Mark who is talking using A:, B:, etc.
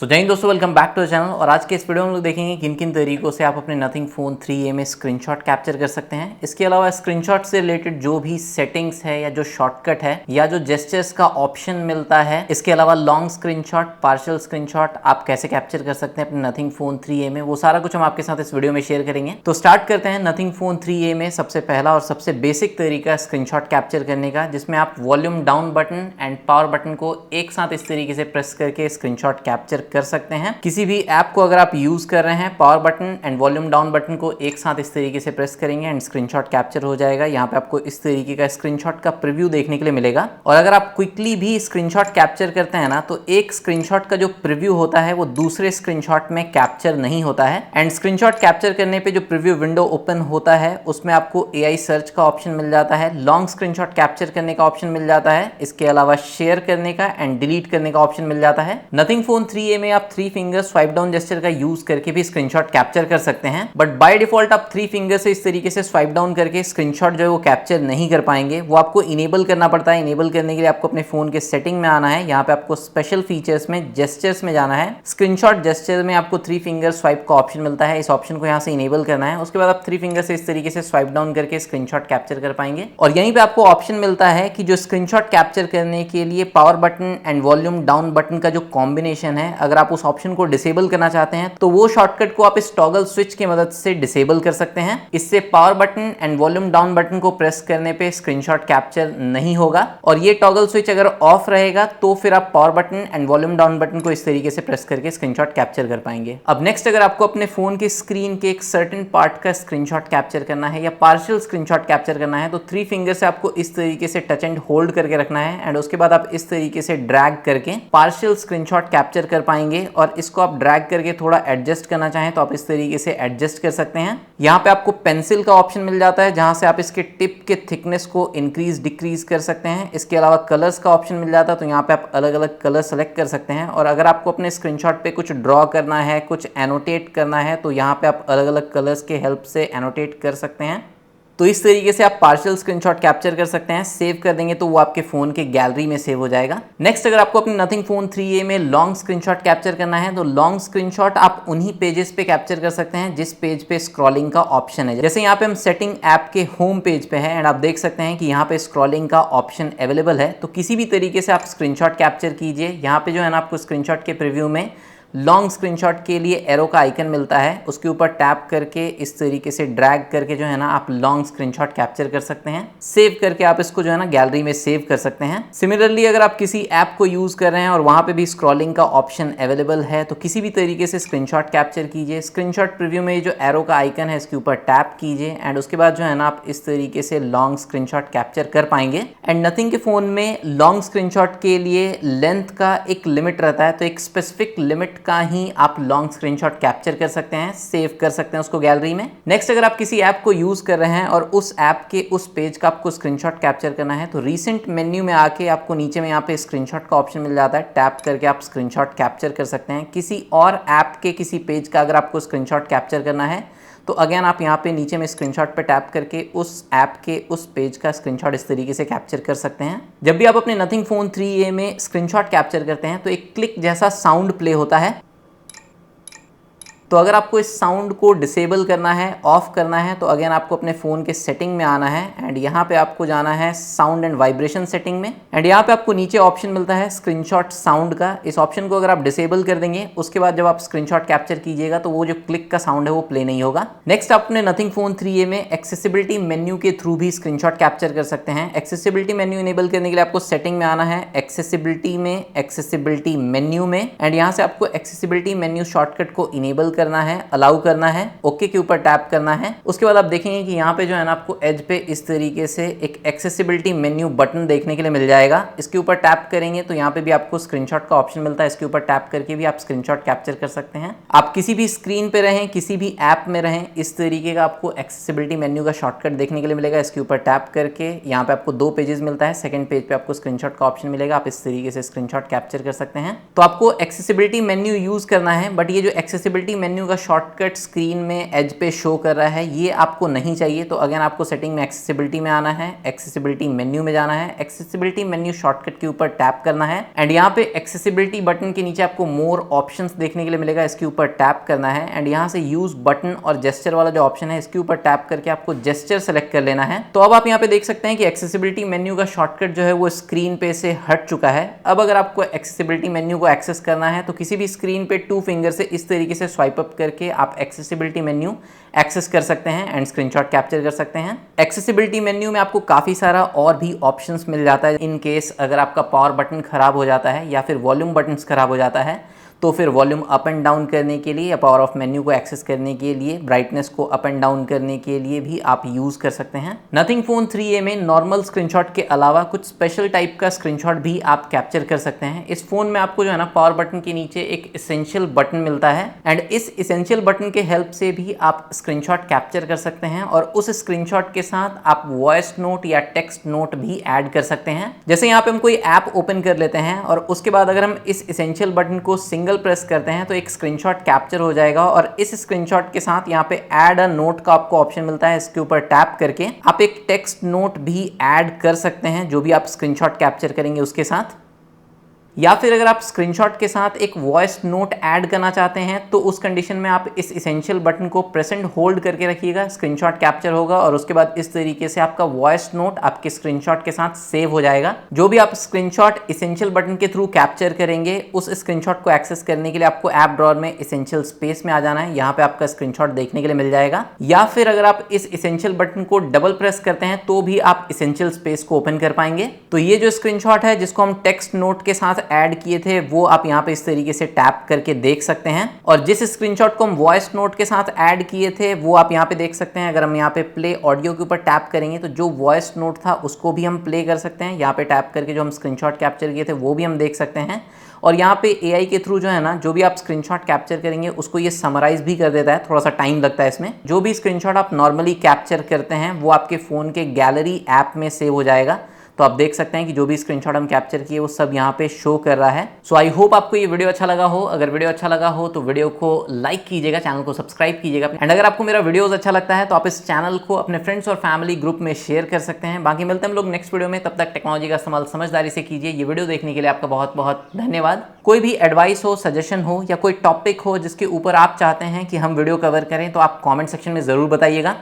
A: सो जय हिंद दोस्तों, welcome back to the channel. और आज के इस वीडियो में हम लोग देखेंगे किन किन तरीकों से आप अपने नथिंग फोन 3a में स्क्रीनशॉट कैप्चर कर सकते हैं। इसके अलावा स्क्रीनशॉट से रिलेटेड जो भी सेटिंग्स है या जो शॉर्टकट है या जो जेस्चर्स का ऑप्शन मिलता है, इसके अलावा लॉन्ग स्क्रीनशॉट, पार्शियल स्क्रीनशॉट आप कैसे कैप्चर कर सकते हैं अपने नथिंग फोन 3a में, वो सारा कुछ हम आपके साथ इस वीडियो में शेयर करेंगे। तो स्टार्ट करते हैं नथिंग फोन 3a में सबसे पहला और सबसे बेसिक तरीका स्क्रीनशॉट कैप्चर करने का, जिसमें आप volume down button and power button को एक साथ इस तरीके से प्रेस करके स्क्रीनशॉट कैप्चर कर सकते हैं। किसी भी ऐप को अगर आप यूज कर रहे हैं, power button and volume down button को एक साथ इस तरीके से प्रेस करेंगे एंड स्क्रीनशॉट कैप्चर हो जाएगा। यहाँ पे आपको इस तरीके का स्क्रीनशॉट का प्रीव्यू देखने के लिए मिलेगा। और अगर आप क्विकली भी स्क्रीनशॉट कैप्चर करते हैं ना, तो एक स्क्रीनशॉट का जो प्रीव्यू होता है वो दूसरे स्क्रीनशॉट में कैप्चर नहीं होता है। एंड स्क्रीनशॉट कैप्चर करने पे जो प्रीव्यू विंडो ओपन होता है उसमें आपको AI सर्च का ऑप्शन मिल जाता है, लॉन्ग स्क्रीनशॉट कैप्चर करने का ऑप्शन मिल जाता है, इसके अलावा शेयर करने का एंड डिलीट करने का ऑप्शन मिल जाता है। नथिंग फोन 3a में आप 3 फिंगर स्वाइप डाउन जेस्चर का यूज करके भी स्क्रीनशॉट कैप्चर कर सकते हैं, बट बाय डिफॉल्ट आप 3 फिंगर से इस तरीके से स्वाइप डाउन करके स्क्रीनशॉट जो है वो कैप्चर नहीं कर पाएंगे। वो आपको इनेबल करना पड़ता है। इनेबल करने के लिए आपको अपने फोन के सेटिंग में आना है। यहाँ पे आपको स्पेशल फीचर्स में जेस्चर्स में जाना है। स्क्रीनशॉट जेस्चर में आपको 3 फिंगर स्वाइप का ऑप्शन मिलता है। इस ऑप्शन को यहाँ से इनेबल करना है। उसके बाद आप 3 फिंगर से इस तरीके से स्वाइप डाउन करके स्क्रीनशॉट कैप्चर कर पाएंगे। और यहीं पे आपको ऑप्शन मिलता है कि जो स्क्रीनशॉट कैप्चर करने के लिए power button and volume down button का जो कॉम्बिनेशन है, अगर आप उस ऑप्शन को डिसेबल करना चाहते हैं तो वो शॉर्टकट को आप इस टॉगल स्विच की मदद से डिसेबल कर सकते हैं। इससे power button and volume down button को प्रेस करने पे स्क्रीनशॉट कैप्चर नहीं होगा। और ये टॉगल स्विच अगर ऑफ रहेगा तो फिर आप power button and volume down button को इस तरीके से प्रेस करके स्क्रीनशॉट कैप्चर कर पाएंगे। अब नेक्स्ट, अगर आपको अपने फोन के स्क्रीन के एक सर्टेन पार्ट का स्क्रीनशॉट कैप्चर करना है या पार्शियल स्क्रीनशॉट कैप्चर करना है, तो 3 फिंगर से आपको इस तरीके से टच एंड होल्ड करके रखना है एंड उसके बाद आप इस तरीके से ड्रैग करके पार्शियल स्क्रीनशॉट कैप्चर कर पाएंगे। और इसको आप ड्रैग करके थोड़ा एडजस्ट करना चाहें तो आप इस तरीके से एडजस्ट कर सकते हैं। यहाँ पे आपको पेंसिल का ऑप्शन मिल जाता है, जहां से आप इसके टिप के थिकनेस को इंक्रीज डिक्रीज कर सकते हैं। इसके अलावा कलर्स का ऑप्शन मिल जाता है, तो यहाँ पे आप अलग अलग कलर सेलेक्ट कर सकते हैं। और अगर आपको अपने स्क्रीनशॉट पे कुछ ड्रॉ करना है, कुछ एनोटेट करना है, तो यहाँ पे आप अलग अलग कलर्स के हेल्प से एनोटेट कर सकते हैं। तो इस तरीके से आप पार्शियल स्क्रीनशॉट कैप्चर कर सकते हैं। सेव कर देंगे तो वो आपके फोन के गैलरी में सेव हो जाएगा। नेक्स्ट, अगर आपको अपने नथिंग फोन 3a में लॉन्ग स्क्रीनशॉट कैप्चर करना है, तो लॉन्ग स्क्रीनशॉट आप उन्हीं पेजेस पे कैप्चर कर सकते हैं जिस पेज पे स्क्रॉलिंग का ऑप्शन है। जैसे यहाँ पे हम सेटिंग ऐप के होम पेज पे है एंड आप देख सकते हैं कि यहाँ पे स्क्रॉलिंग का ऑप्शन अवेलेबल है। तो किसी भी तरीके से आप स्क्रीनशॉट कैप्चर कीजिए। यहाँ पे जो है ना, आपको स्क्रीनशॉट के प्रीव्यू में लॉन्ग स्क्रीनशॉट के लिए एरो का आइकन मिलता है, उसके ऊपर टैप करके इस तरीके से ड्रैग करके जो है ना, आप लॉन्ग स्क्रीनशॉट कैप्चर कर सकते हैं। सेव करके आप इसको जो है ना गैलरी में सेव कर सकते हैं। सिमिलरली, अगर आप किसी ऐप को यूज कर रहे हैं और वहां पे भी स्क्रॉलिंग का ऑप्शन अवेलेबल है, तो किसी भी तरीके से स्क्रीनशॉट कैप्चर कीजिए। स्क्रीनशॉट प्रीव्यू में जो एरो का आइकन है इसके ऊपर टैप कीजिए एंड उसके बाद जो है ना, आप इस तरीके से लॉन्ग स्क्रीनशॉट कैप्चर कर पाएंगे। एंड नथिंग के फोन में लॉन्ग स्क्रीनशॉट के लिए लेंथ का एक लिमिट रहता है, तो एक स्पेसिफिक लिमिट का ही आप लॉन्ग स्क्रीनशॉट कैप्चर कर सकते हैं, सेव कर सकते हैं उसको गैलरी में। नेक्स्ट, अगर आप किसी ऐप को यूज कर रहे हैं और उस ऐप के उस पेज का आपको स्क्रीनशॉट कैप्चर करना है, तो रीसेंट मेन्यू में आके आपको नीचे में यहाँ पे स्क्रीनशॉट का ऑप्शन मिल जाता है। टैप करके आप स्क्रीनशॉट कैप्चर कर सकते हैं। किसी और ऐप के किसी पेज का अगर आपको स्क्रीनशॉट कैप्चर करना है, तो अगेन आप यहाँ पे नीचे में स्क्रीनशॉट पे टैप करके उस ऐप के उस पेज का स्क्रीनशॉट इस तरीके से कैप्चर कर सकते हैं। जब भी आप अपने नथिंग फोन 3a में स्क्रीनशॉट कैप्चर करते हैं, तो एक क्लिक जैसा साउंड प्ले होता है। तो अगर आपको इस साउंड को डिसेबल करना है, ऑफ करना है, तो अगेन आपको अपने फ़ोन के सेटिंग में आना है एंड यहाँ पे आपको जाना है साउंड एंड वाइब्रेशन सेटिंग में। एंड यहाँ पे आपको नीचे ऑप्शन मिलता है स्क्रीनशॉट साउंड का। इस ऑप्शन को अगर आप डिसेबल कर देंगे, उसके बाद जब आप स्क्रीनशॉट कैप्चर कीजिएगा तो वो जो क्लिक का साउंड है वो प्ले नहीं होगा। नेक्स्ट, आप अपने नथिंग फोन 3a में एक्सेसिबिलिटी मेन्यू के थ्रू भी स्क्रीनशॉट कैप्चर कर सकते हैं। एक्सेसिबिलिटी मेन्यू इनेबल करने के लिए आपको सेटिंग में आना है, एक्सेसिबिलिटी में, एक्सेसिबिलिटी मेन्यू में, एंड यहाँ से आपको एक्सेसिबिलिटी मेन्यू शॉर्टकट को इनेबल करना है, अलाउ करना है, ओके के ऊपर टैप करना है। उसके बाद आप देखेंगे कि यहाँ पे जो है ना, आपको एज पे इस तरीके से एक एक्सेसिबिलिटी मेन्यू बटन देखने के लिए मिल जाएगा। इसके ऊपर टैप करेंगे तो यहाँ पे भी आपको स्क्रीनशॉट का ऑप्शन मिलता है। इसके ऊपर टैप करके भी आप स्क्रीनशॉट कैप्चर कर सकते हैं। आप किसी भी स्क्रीन पे रहें, किसी भी ऐप में रहें, इस तरीके का आपको एक्सेसिबिलिटी मेन्यू का शॉर्टकट देखने के लिए मिलेगा। इसके ऊपर टैप करके यहाँ पे आपको 2 पेजेस मिलता है। सेकंड पेज पे आपको स्क्रीनशॉट का ऑप्शन मिलेगा। आप इस तरीके से स्क्रीनशॉट कैप्चर कर सकते हैं। तो आपको एक्सेसिबिलिटी मेन्यू यूज करना है, बट ये जो एक्सेसिबिलिटी मेन्यू का शॉर्टकट स्क्रीन में एज पे शो कर रहा है, ये आपको नहीं चाहिए। तो अगेन आपको सेटिंग में एक्सेसिबिलिटी में आना है, एक्सेसिबिलिटी मेन्यू में जाना है, एक्सेसिबिलिटी मेन्यू शॉर्टकट के ऊपर टैप करना है एंड यहाँ पे एक्सेसिबिलिटी बटन के नीचे आपको मोर ऑप्शंस देखने के लिए मिलेगा, इसके ऊपर टैप करना है एंड यहाँ से यूज बटन और जेस्चर वाला जो ऑप्शन है इसके ऊपर टैप करके आपको जेस्चर सेलेक्ट कर लेना है। तो अब आप यहाँ पे देख सकते हैं कि एक्सेसिबिलिटी मेन्यू का शॉर्टकट जो है वो स्क्रीन पे से हट चुका है। अब अगर आपको एक्सेसिबिलिटी मेन्यू को एक्सेस करना है तो किसी भी स्क्रीन पे 2 फिंगर से इस तरीके से स्वाइप अप करके आप एक्सेसिबिलिटी मेन्यू एक्सेस कर सकते हैं एंड स्क्रीनशॉट कैप्चर कर सकते हैं। एक्सेसिबिलिटी मेन्यू में आपको काफ़ी सारा और भी ऑप्शंस मिल जाता है। इन केस अगर आपका पावर बटन खराब हो जाता है या फिर वॉल्यूम बटन्स खराब हो जाता है तो फिर वॉल्यूम अप एंड डाउन करने के लिए या पावर ऑफ मेन्यू को एक्सेस करने के लिए, ब्राइटनेस को अप एंड डाउन करने के लिए भी आप यूज़ कर सकते हैं। नथिंग फोन 3a में नॉर्मल स्क्रीनशॉट के अलावा कुछ स्पेशल टाइप का स्क्रीनशॉट भी आप कैप्चर कर सकते हैं। इस फोन में आपको जो है ना पावर बटन के नीचे एक इसेंशियल बटन मिलता है एंड इस इसेंशियल बटन के हेल्प से भी आप स्क्रीनशॉट कैप्चर कर सकते हैं और उस स्क्रीनशॉट के साथ आप वॉइस नोट या टेक्स्ट नोट भी ऐड कर सकते हैं। जैसे यहाँ पे हम कोई ऐप ओपन कर लेते हैं और उसके बाद अगर हम इस इसेंशियल बटन को सिंगल प्रेस करते हैं तो एक स्क्रीनशॉट कैप्चर हो जाएगा और इस स्क्रीनशॉट के साथ यहाँ पे ऐड अ नोट का आपको ऑप्शन मिलता है, इसके ऊपर टैप करके आप एक टेक्स्ट नोट भी ऐड कर सकते हैं जो भी आप स्क्रीनशॉट कैप्चर करेंगे उसके साथ। या फिर अगर आप स्क्रीनशॉट के साथ एक वॉइस नोट ऐड करना चाहते हैं तो उस कंडीशन में आप इस इसेंशियल बटन को प्रेस एंड होल्ड करके रखिएगा, स्क्रीनशॉट कैप्चर होगा और उसके बाद इस तरीके से आपका वॉइस नोट आपके स्क्रीनशॉट के साथ सेव हो जाएगा। जो भी आप स्क्रीनशॉट इसेंशियल बटन के थ्रू कैप्चर करेंगे उस स्क्रीनशॉट को एक्सेस करने के लिए आपको ऐप ड्रॉअर में इसेंशियल स्पेस में आ जाना है, यहाँ पे आपका स्क्रीनशॉट देखने के लिए मिल जाएगा। या फिर अगर आप इस इसेंशियल बटन को डबल प्रेस करते हैं तो भी आप इसेंशियल स्पेस को ओपन कर पाएंगे। तो ये जो स्क्रीनशॉट है जिसको हम टेक्स्ट नोट के साथ ऐड किए थे वो आप यहाँ पे इस तरीके से टैप करके देख सकते हैं और जिस स्क्रीनशॉट को हम वॉइस नोट के साथ ऐड किए थे वो आप यहाँ पे देख सकते हैं। अगर हम यहाँ पे प्ले ऑडियो के ऊपर टैप करेंगे तो जो वॉइस नोट था उसको भी हम प्ले कर सकते हैं। यहाँ पे टैप करके जो हम स्क्रीनशॉट कैप्चर किए थे वो भी हम देख सकते हैं और यहाँ पे AI के थ्रू जो है ना जो भी आप स्क्रीनशॉट कैप्चर करेंगे उसको ये समराइज भी कर देता है, थोड़ा सा टाइम लगता है इसमें। जो भी स्क्रीनशॉट आप नॉर्मली कैप्चर करते हैं वो आपके फ़ोन के गैलरी ऐप में सेव हो जाएगा। तो आप देख सकते हैं कि जो भी स्क्रीनशॉट हम कैप्चर किए वो सब यहाँ पे शो कर रहा है। सो आई होप आपको ये वीडियो अच्छा लगा हो। अगर वीडियो अच्छा लगा हो तो वीडियो को लाइक कीजिएगा, चैनल को सब्सक्राइब कीजिएगा एंड अगर आपको मेरा वीडियोस अच्छा लगता है तो आप इस चैनल को अपने फ्रेंड्स और फैमिली ग्रुप में शेयर कर सकते हैं। बाकी मिलते हैं हम लोग नेक्स्ट वीडियो में, तब तक टेक्नोलॉजी का इस्तेमाल समझदारी से कीजिए। ये वीडियो देखने के लिए आपका बहुत बहुत धन्यवाद। कोई भी एडवाइस हो, सजेशन हो या कोई टॉपिक हो जिसके ऊपर आप चाहते हैं कि हम वीडियो कवर करें तो आप कॉमेंट सेक्शन में ज़रूर बताइएगा।